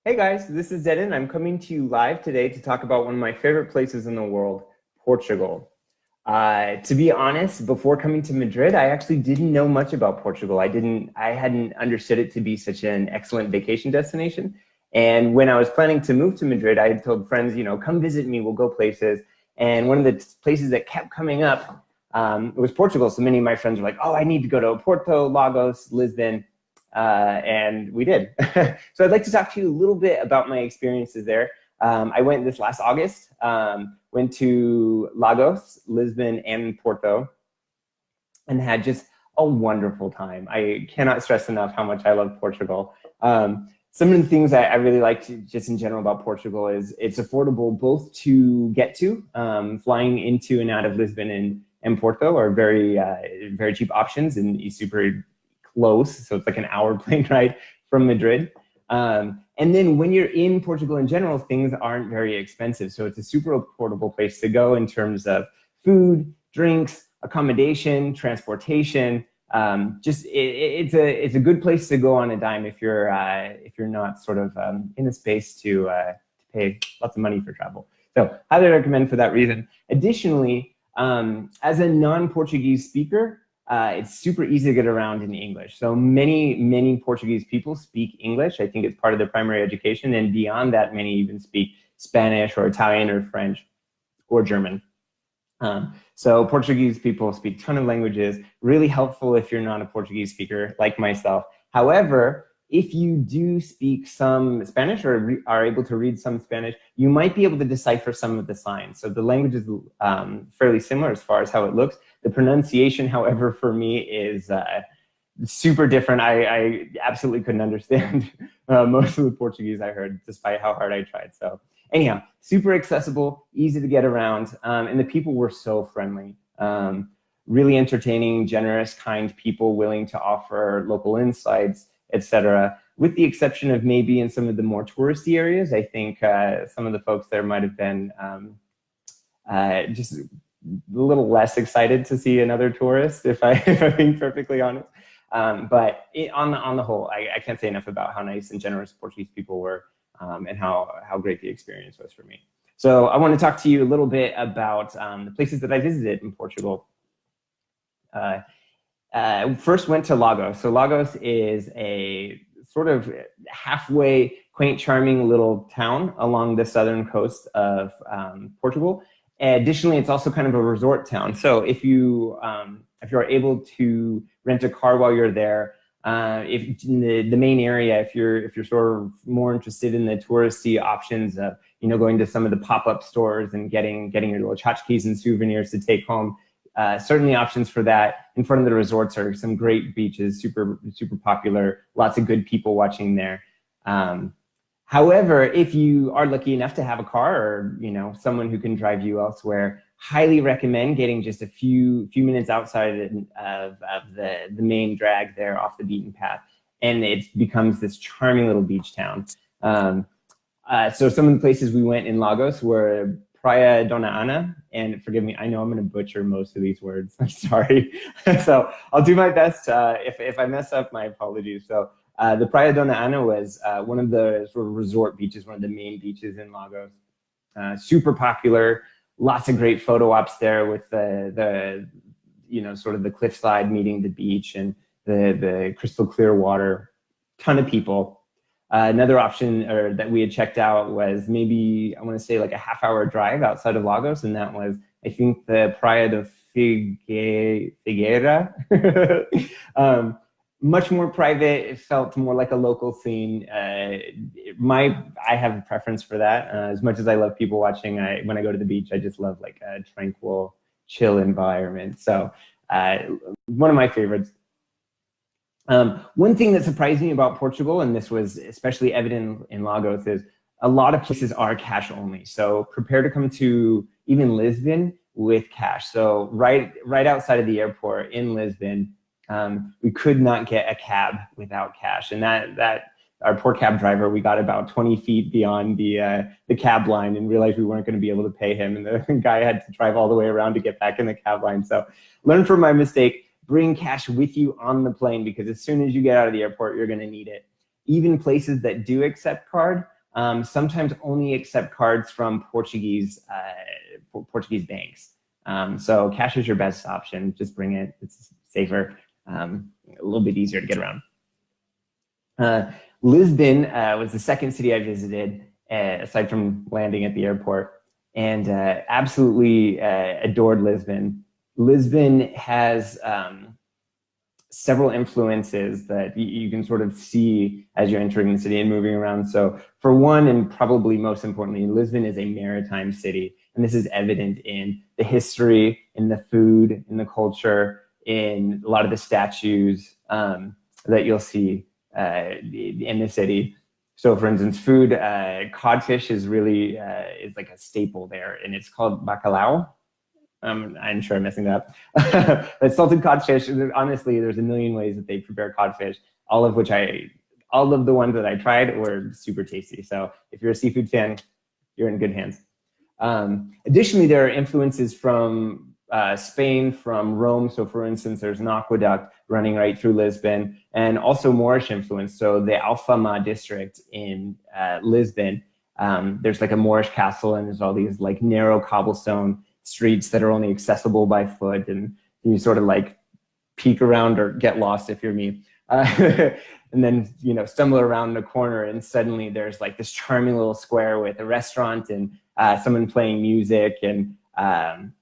Hey guys, this is Denon. I'm coming to you live today to talk about one of my favorite places in the world, Portugal. To be honest, before coming to Madrid, I actually didn't know much about Portugal. I hadn't understood it to be such an excellent vacation destination. And when I was planning to move to Madrid, I had told friends, come visit me, we'll go places. And one of the places that kept coming up was Portugal. So many of my friends were like, oh, I need to go to Porto, Lagos, Lisbon. And we did. So I'd like to talk to you a little bit about my experiences there. I went this last August, went to Lagos, Lisbon, and Porto, and had just a wonderful time. I cannot stress enough how much I love Portugal. Some of the things I really liked just in general about Portugal is it's affordable both to get to. Flying into and out of Lisbon and Porto are very cheap options and super close, so it's like an hour plane ride from Madrid. And then when you're in Portugal in general, things aren't very expensive. So it's a super affordable place to go in terms of food, drinks, accommodation, transportation. It's a good place to go on a dime if you're not sort of in a space to pay lots of money for travel. So highly recommend for that reason. Additionally, as a non-Portuguese speaker, it's super easy to get around in English. So many Portuguese people speak English. I think it's part of their primary education. And beyond that, many even speak Spanish or Italian or French or German. So Portuguese people speak a ton of languages, really helpful if you're not a Portuguese speaker like myself. However, if you do speak some Spanish or are able to read some Spanish, you might be able to decipher some of the signs. So the language is fairly similar as far as how it looks. The pronunciation, however, for me is super different. I absolutely couldn't understand most of the Portuguese I heard, despite how hard I tried. So anyhow, super accessible, easy to get around, and the people were so friendly. Really entertaining, generous, kind people willing to offer local insights, etc. With the exception of maybe in some of the more touristy areas, I think some of the folks there might have been just a little less excited to see another tourist, if I'm being perfectly honest. On the whole, I can't say enough about how nice and generous Portuguese people were and how great the experience was for me. So I want to talk to you a little bit about the places that I visited in Portugal. First went to Lagos. So Lagos is a sort of halfway quaint, charming little town along the southern coast of Portugal. Additionally, it's also kind of a resort town. So if you are able to rent a car while you're there, if in the main area, if you're sort of more interested in the touristy options of going to some of the pop-up stores and getting your little tchotchkes and souvenirs to take home. Certainly options for that. In front of the resorts are some great beaches, super popular, lots of good people watching there. However, if you are lucky enough to have a car or someone who can drive you elsewhere, highly recommend getting just a few minutes outside of the main drag there off the beaten path, and it becomes this charming little beach town. So some of the places we went in Lagos were Praia Dona Ana, and forgive me, I know I'm going to butcher most of these words. I'm sorry. So I'll do my best. If I mess up, my apologies. So the Praia Dona Ana was one of the sort of resort beaches, one of the main beaches in Lagos. Super popular, lots of great photo ops there with the sort of the cliffside meeting the beach and the crystal clear water. Ton of people. Another option that we had checked out was maybe, I want to say like a half-hour drive outside of Lagos, and that was, I think, the Praia de Figueira. Much more private. It felt more like a local scene. I have a preference for that. As much as I love people watching, when I go to the beach, I just love like a tranquil, chill environment. So one of my favorites. One thing that surprised me about Portugal, and this was especially evident in Lagos, is a lot of places are cash only. So prepare to come to even Lisbon with cash. So right outside of the airport in Lisbon, we could not get a cab without cash. And that our poor cab driver, we got about 20 feet beyond the cab line and realized we weren't going to be able to pay him. And the guy had to drive all the way around to get back in the cab line. So learn from my mistake. Bring cash with you on the plane, because as soon as you get out of the airport, you're going to need it. Even places that do accept card sometimes only accept cards from Portuguese banks. So cash is your best option. Just bring it. It's safer, a little bit easier to get around. Lisbon was the second city I visited, aside from landing at the airport, and absolutely adored Lisbon. Lisbon has several influences that you can sort of see as you're entering the city and moving around. So for one, and probably most importantly, Lisbon is a maritime city. And this is evident in the history, in the food, in the culture, in a lot of the statues that you'll see in the city. So for instance, food, codfish is really is like a staple there, and it's called bacalhau. I'm sure I'm messing that up. But salted codfish, honestly, there's a million ways that they prepare codfish, all of the ones that I tried were super tasty. So if you're a seafood fan, you're in good hands. Additionally, there are influences from Spain, from Rome. So for instance, there's an aqueduct running right through Lisbon, and also Moorish influence. So the Alfama district in Lisbon, there's like a Moorish castle, and there's all these like narrow cobblestone streets that are only accessible by foot, and you sort of like peek around or get lost if you're me. And then, you know, stumble around the corner and suddenly there's like this charming little square with a restaurant and someone playing music, and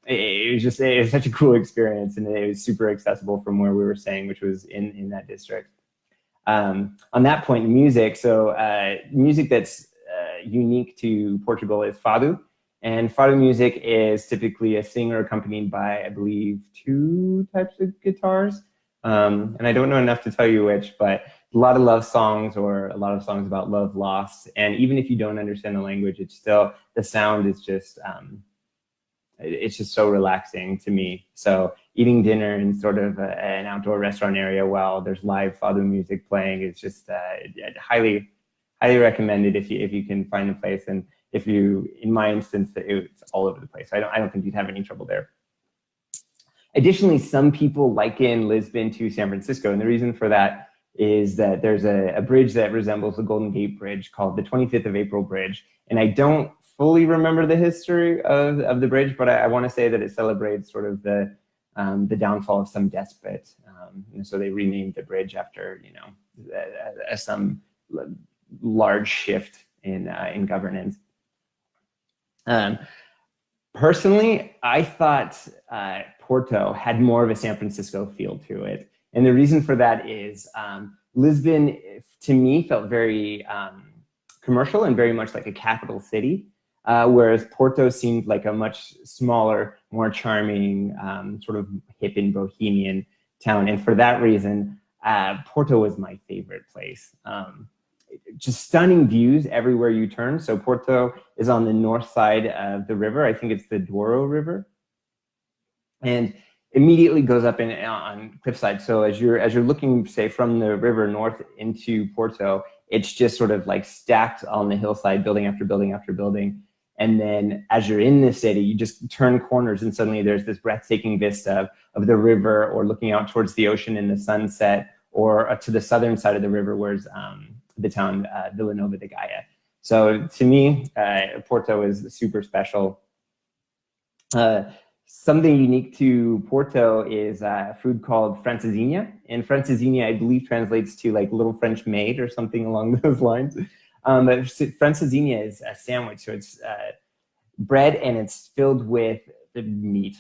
it was such a cool experience, and it was super accessible from where we were staying, which was in that district. On that point, music, so music that's unique to Portugal is fado. And fado music is typically a singer accompanied by, I believe, 2 types of guitars. And I don't know enough to tell you which, but a lot of love songs, or a lot of songs about love lost. And even if you don't understand the language, it's still, the sound is just, it's just so relaxing to me. So eating dinner in sort of an outdoor restaurant area while there's live fado music playing, it's just highly recommend it if you can find a place. And if you, in my instance, it's all over the place. I don't think you'd have any trouble there. Additionally, some people liken Lisbon to San Francisco, and the reason for that is that there's a bridge that resembles the Golden Gate Bridge called the 25th of April Bridge. And I don't fully remember the history of the bridge, but I want to say that it celebrates sort of the downfall of some despot. And so they renamed the bridge after, you know, some large shift in governance. Personally, I thought Porto had more of a San Francisco feel to it. And the reason for that is Lisbon, to me, felt very commercial and very much like a capital city, whereas Porto seemed like a much smaller, more charming, sort of hip and bohemian town. And for that reason, Porto was my favorite place. Just stunning views everywhere you turn. So Porto is on the north side of the river. I think it's the Douro River, and immediately goes up on cliffside. So as you're looking, say, from the river north into Porto, it's just sort of like stacked on the hillside, building after building after building. And then as you're in the city, you just turn corners, and suddenly there's this breathtaking vista of the river, or looking out towards the ocean in the sunset, or to the southern side of the river, where's the town Vila Nova de Gaia. So to me, Porto is super special. Something unique to Porto is a food called francesinha. And francesinha, I believe, translates to like little French maid or something along those lines. But francesinha is a sandwich. So it's bread, and it's filled with the meat,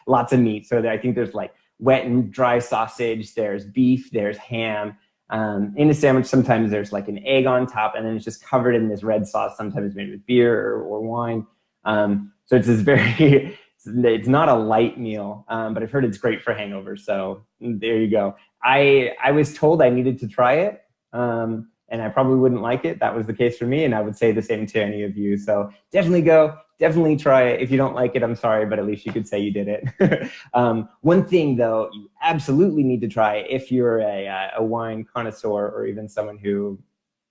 lots of meat. So I think there's like wet and dry sausage, there's beef, there's ham. In a sandwich, sometimes there's like an egg on top, and then it's just covered in this red sauce, sometimes made with beer or wine. So it's this very, it's not a light meal, but I've heard it's great for hangovers. So there you go. I was told I needed to try it, and I probably wouldn't like it. That was the case for me, and I would say the same to any of you. So definitely go, definitely try it. If you don't like it, I'm sorry, but at least you could say you did it. One thing, though, you absolutely need to try if you're a wine connoisseur, or even someone who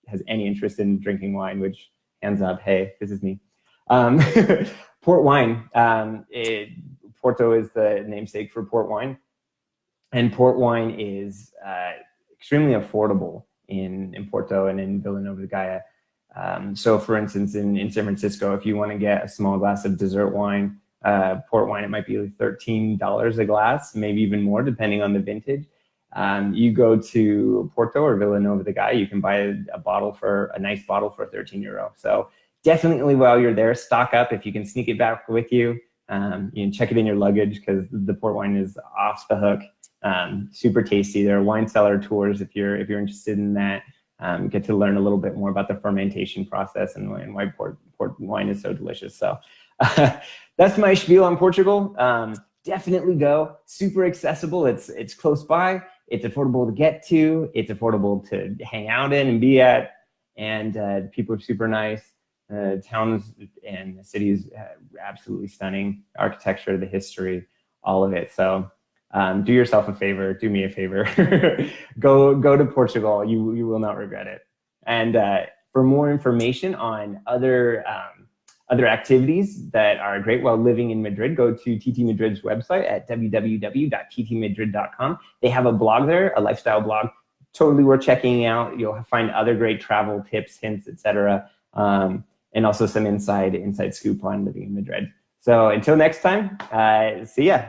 has any interest in drinking wine, which, hands up, hey, this is me. Port wine. Porto is the namesake for port wine. And port wine is extremely affordable in Porto and in Vila Nova de Gaia. So for instance, in San Francisco, if you want to get a small glass of dessert wine, port wine, it might be like $13 a glass, maybe even more, depending on the vintage. You go to Porto or Villanova de Gaia, you can buy a nice bottle for €13. So definitely while you're there, stock up. If you can sneak it back with you, you can check it in your luggage because the port wine is off the hook. Super tasty. There are wine cellar tours if you're interested in that. Get to learn a little bit more about the fermentation process and why port wine is so delicious. So that's my spiel on Portugal. Definitely go. Super accessible. It's close by. It's affordable to get to. It's affordable to hang out in and be at. And people are super nice. Towns and cities absolutely stunning. Architecture, the history, all of it. So do yourself a favor. Do me a favor. Go to Portugal. You will not regret it. And for more information on other activities that are great while living in Madrid, go to TtMadrid's website at www.ttmadrid.com. They have a blog there, a lifestyle blog, totally worth checking out. You'll find other great travel tips, hints, etc., and also some inside scoop on living in Madrid. So until next time, see ya.